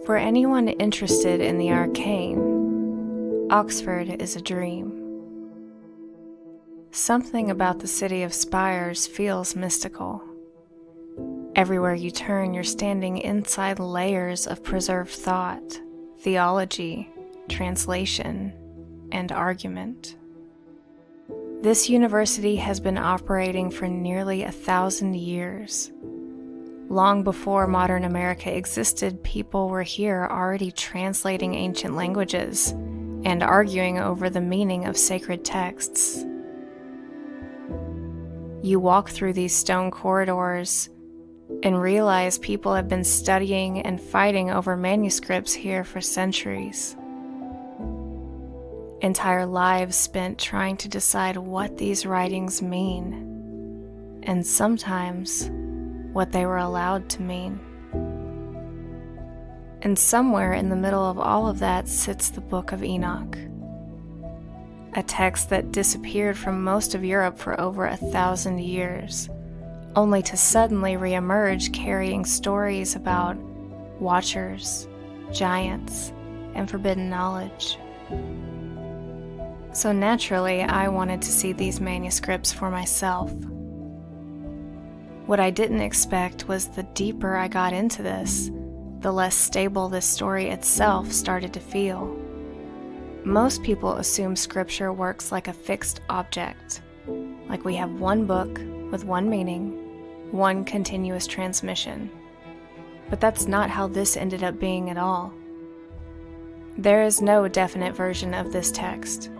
For anyone interested in the arcane, Oxford is a dream. Something about the city of spires feels mystical. Everywhere you turn, you're standing inside layers of preserved thought, theology, translation, and argument. This university has been operating for nearly 1,000 years. Long before modern America existed, people were here already translating ancient languages and arguing over the meaning of sacred texts. You walk through these stone corridors and realize people have been studying and fighting over manuscripts here for centuries. Entire lives spent trying to decide what these writings mean, and sometimes what they were allowed to mean. And somewhere in the middle of all of that sits the Book of Enoch, a text that disappeared from most of Europe for over 1,000 years, only to suddenly reemerge carrying stories about watchers, giants, and forbidden knowledge. So naturally, I wanted to see these manuscripts for myself. What I didn't expect was the deeper I got into this, the less stable this story itself started to feel. Most people assume scripture works like a fixed object, like we have one book with one meaning, one continuous transmission. But that's not how this ended up being at all. There is no definite version of this text.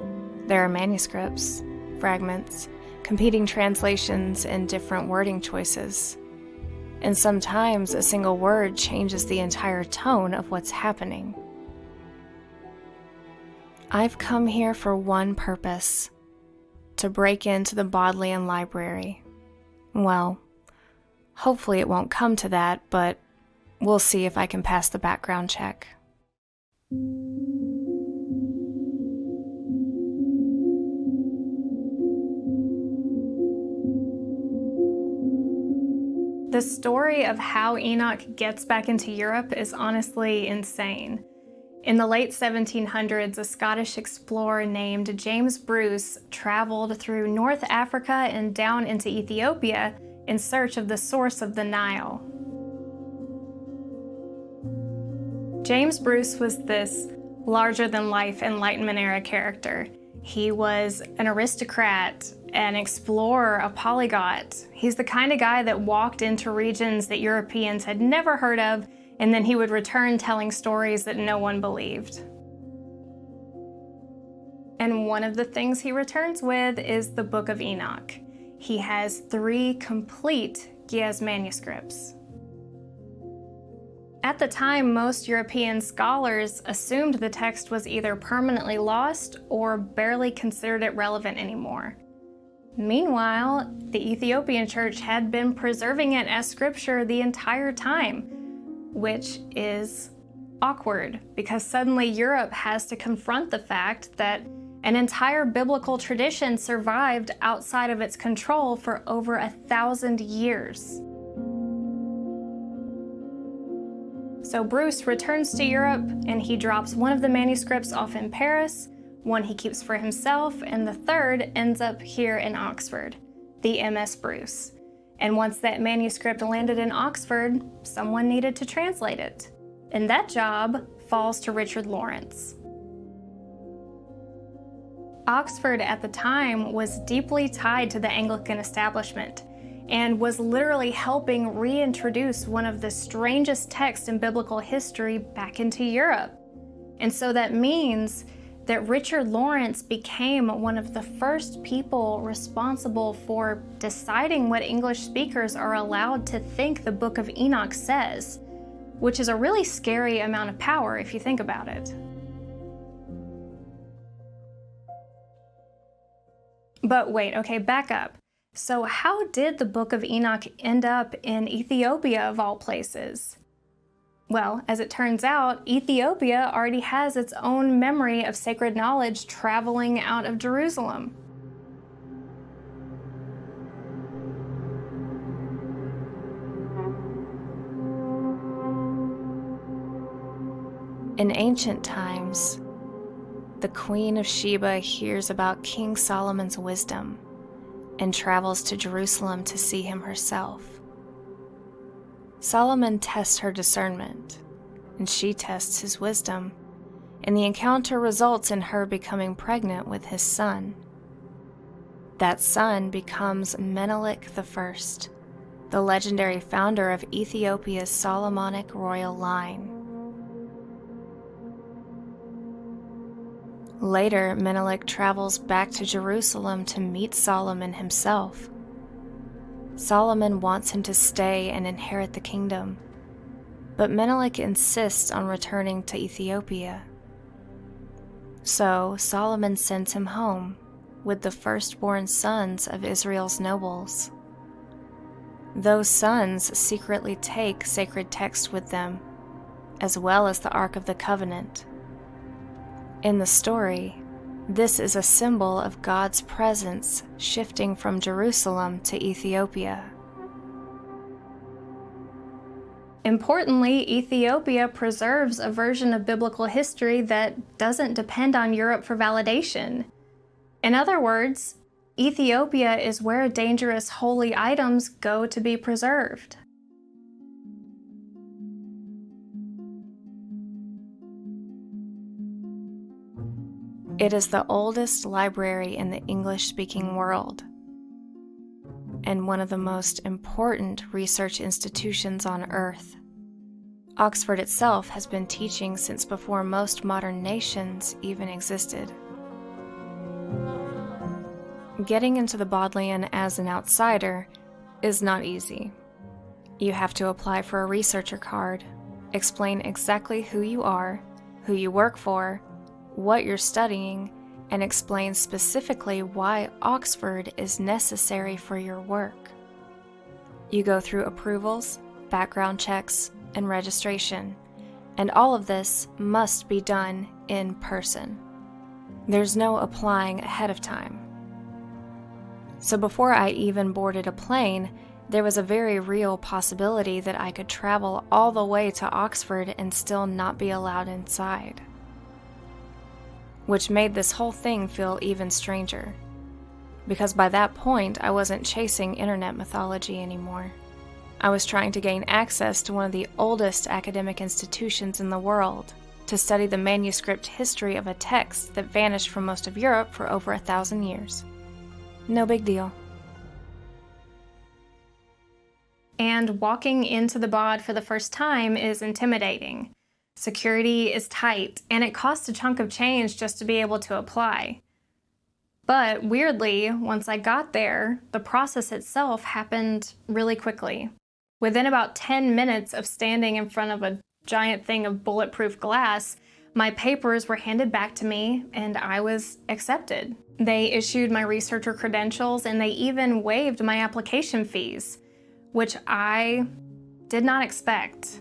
There are manuscripts, fragments, competing translations, and different wording choices. And sometimes a single word changes the entire tone of what's happening. I've come here for one purpose: to break into the Bodleian library. Well, hopefully it won't come to that, but we'll see if I can pass the background check. The story of how Enoch gets back into Europe is honestly insane. In the late 1700s, a Scottish explorer named James Bruce traveled through North Africa and down into Ethiopia in search of the source of the Nile. James Bruce was this larger-than-life Enlightenment era character. He was an aristocrat, an explorer, a polyglot. He's the kind of guy that walked into regions that Europeans had never heard of, and then he would return telling stories that no one believed. And one of the things he returns with is the Book of Enoch. He has 3 complete Giaz manuscripts. At the time, most European scholars assumed the text was either permanently lost or barely considered it relevant anymore. Meanwhile, the Ethiopian church had been preserving it as scripture the entire time, which is awkward because suddenly Europe has to confront the fact that an entire biblical tradition survived outside of its control for over 1,000 years. So Bruce returns to Europe and he drops one of the manuscripts off in Paris, one he keeps for himself, and the third ends up here in Oxford, the MS Bruce. And once that manuscript landed in Oxford, someone needed to translate it. And that job falls to Richard Lawrence. Oxford at the time was deeply tied to the Anglican establishment and was literally helping reintroduce one of the strangest texts in biblical history back into Europe. And so that means that Richard Lawrence became one of the first people responsible for deciding what English speakers are allowed to think the Book of Enoch says, which is a really scary amount of power if you think about it. But wait, okay, back up. So how did the Book of Enoch end up in Ethiopia of all places? Well, as it turns out, Ethiopia already has its own memory of sacred knowledge traveling out of Jerusalem. In ancient times, the Queen of Sheba hears about King Solomon's wisdom and travels to Jerusalem to see him herself. Solomon tests her discernment, and she tests his wisdom, and the encounter results in her becoming pregnant with his son. That son becomes Menelik I, the legendary founder of Ethiopia's Solomonic royal line. Later, Menelik travels back to Jerusalem to meet Solomon himself. Solomon wants him to stay and inherit the kingdom, but Menelik insists on returning to Ethiopia. So Solomon sends him home with the firstborn sons of Israel's nobles. Those sons secretly take sacred texts with them, as well as the Ark of the Covenant. In the story, this is a symbol of God's presence shifting from Jerusalem to Ethiopia. Importantly, Ethiopia preserves a version of biblical history that doesn't depend on Europe for validation. In other words, Ethiopia is where dangerous holy items go to be preserved. It is the oldest library in the English-speaking world, and one of the most important research institutions on Earth. Oxford itself has been teaching since before most modern nations even existed. Getting into the Bodleian as an outsider is not easy. You have to apply for a researcher card, explain exactly who you are, who you work for, what you're studying, and explain specifically why Oxford is necessary for your work. You go through approvals, background checks, and registration, and all of this must be done in person. There's no applying ahead of time. So before I even boarded a plane, there was a very real possibility that I could travel all the way to Oxford and still not be allowed inside, which made this whole thing feel even stranger, because by that point I wasn't chasing internet mythology anymore. I was trying to gain access to one of the oldest academic institutions in the world, to study the manuscript history of a text that vanished from most of Europe for over 1,000 years. No big deal. And walking into the bod for the first time is intimidating. Security is tight, and it costs a chunk of change just to be able to apply. But weirdly, once I got there, the process itself happened really quickly. Within about 10 minutes of standing in front of a giant thing of bulletproof glass, my papers were handed back to me and I was accepted. They issued my researcher credentials and they even waived my application fees, which I did not expect.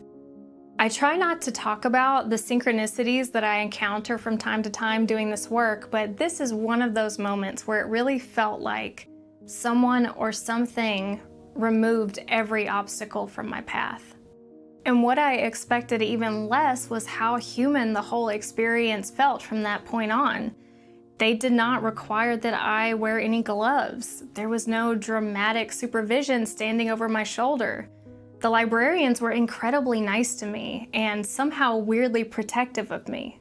I try not to talk about the synchronicities that I encounter from time to time doing this work, but this is one of those moments where it really felt like someone or something removed every obstacle from my path. And what I expected even less was how human the whole experience felt from that point on. They did not require that I wear any gloves. There was no dramatic supervision standing over my shoulder. The librarians were incredibly nice to me and somehow weirdly protective of me.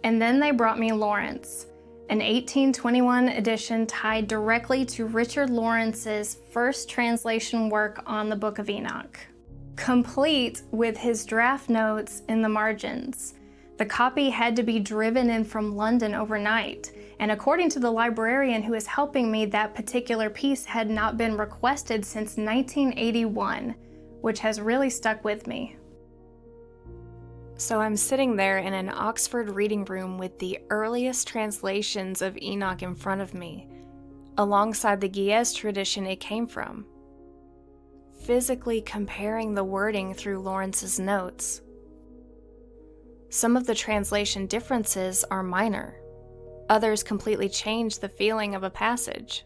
And then they brought me Lawrence, an 1821 edition tied directly to Richard Lawrence's first translation work on the Book of Enoch, complete with his draft notes in the margins. The copy had to be driven in from London overnight, and according to the librarian who is helping me, that particular piece had not been requested since 1981, which has really stuck with me. So I'm sitting there in an Oxford reading room with the earliest translations of Enoch in front of me, alongside the Ge'ez tradition it came from, physically comparing the wording through Lawrence's notes. Some of the translation differences are minor. Others completely change the feeling of a passage.